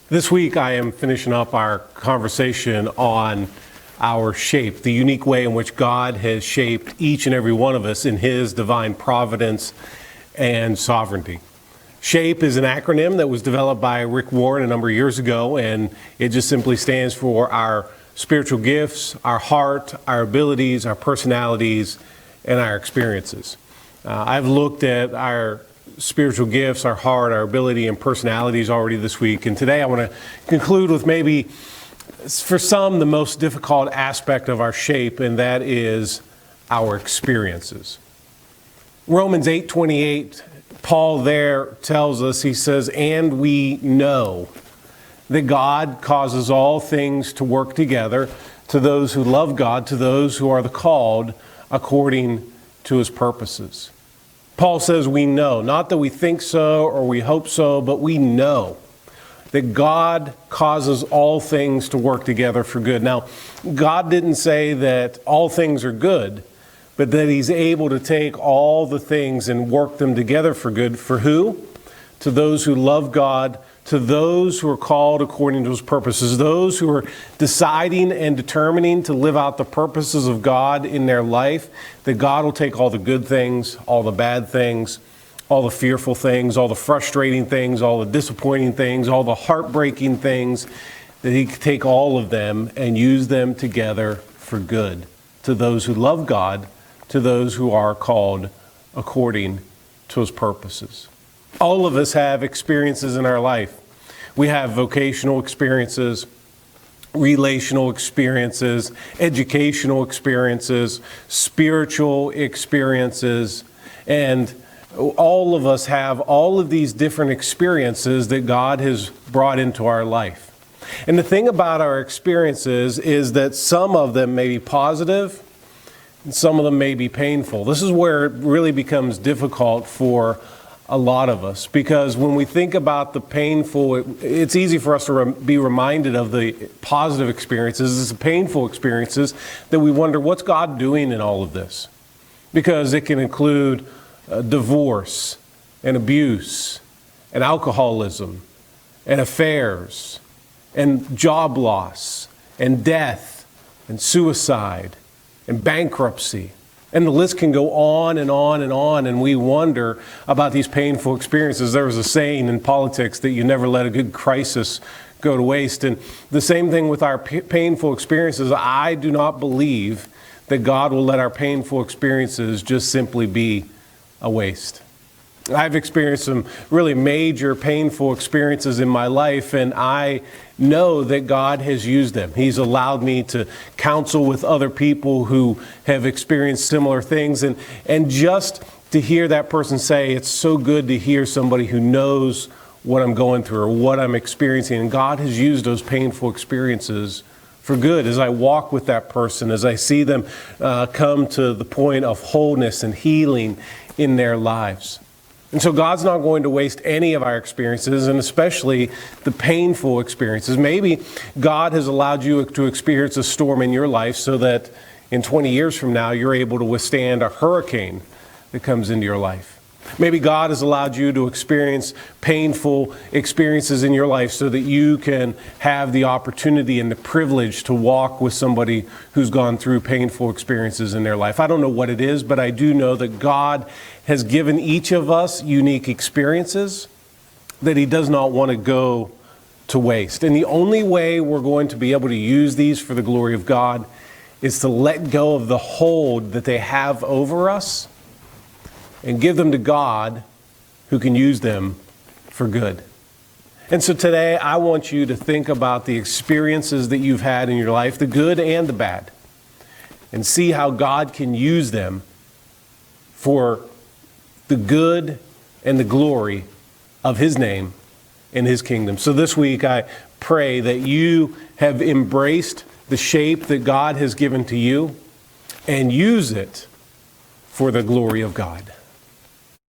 This week I am finishing up our conversation on our shape, the unique way in which God has shaped each and every one of us in His divine providence and sovereignty. SHAPE is an acronym that was developed by Rick Warren a number of years ago, and it just simply stands for our spiritual gifts, our heart, our abilities, our personalities, and our experiences. I've looked at our spiritual gifts, our heart, our ability, and personalities already this week. And today I want to conclude with maybe, for some, the most difficult aspect of our shape, and that is our experiences. Romans 8:28, Paul there tells us, he says, "And we know that God causes all things to work together to those who love God, to those who are the called according to His purposes." Paul says we know, not that we think so or we hope so, but we know that God causes all things to work together for good. Now, God didn't say that all things are good, but that He's able to take all the things and work them together for good. For who? To those who love God, to those who are called according to His purposes, those who are deciding and determining to live out the purposes of God in their life, that God will take all the good things, all the bad things, all the fearful things, all the frustrating things, all the disappointing things, all the heartbreaking things, that He can take all of them and use them together for good, to those who love God, to those who are called according to His purposes. All of us have experiences in our life. We have vocational experiences, relational experiences, educational experiences, spiritual experiences, and all of us have all of these different experiences that God has brought into our life. And the thing about our experiences is that some of them may be positive, and some of them may be painful. This is where it really becomes difficult for a lot of us, because when we think about the painful, it's easy for us to be reminded of the positive experiences. It's the painful experiences that we wonder, what's God doing in all of this? Because it can include divorce and abuse and alcoholism and affairs and job loss and death and suicide and bankruptcy. And the list can go on and on and on, and we wonder about these painful experiences. There was a saying in politics that you never let a good crisis go to waste. And the same thing with our painful experiences. I do not believe that God will let our painful experiences just simply be a waste. I've experienced some really major painful experiences in my life, and I know that God has used them. He's allowed me to counsel with other people who have experienced similar things, and just to hear that person say, it's so good to hear somebody who knows what I'm going through or what I'm experiencing. And God has used those painful experiences for good as I walk with that person, as I see them come to the point of wholeness and healing in their lives. And so God's not going to waste any of our experiences, and especially the painful experiences. Maybe God has allowed you to experience a storm in your life so that in 20 years from now, you're able to withstand a hurricane that comes into your life. Maybe God has allowed you to experience painful experiences in your life so that you can have the opportunity and the privilege to walk with somebody who's gone through painful experiences in their life. I don't know what it is, but I do know that God has given each of us unique experiences that He does not want to go to waste. And the only way we're going to be able to use these for the glory of God is to let go of the hold that they have over us and give them to God, who can use them for good. And so today I want you to think about the experiences that you've had in your life, the good and the bad, and see how God can use them for the good and the glory of His name and His kingdom. So this week I pray that you have embraced the shape that God has given to you and use it for the glory of God.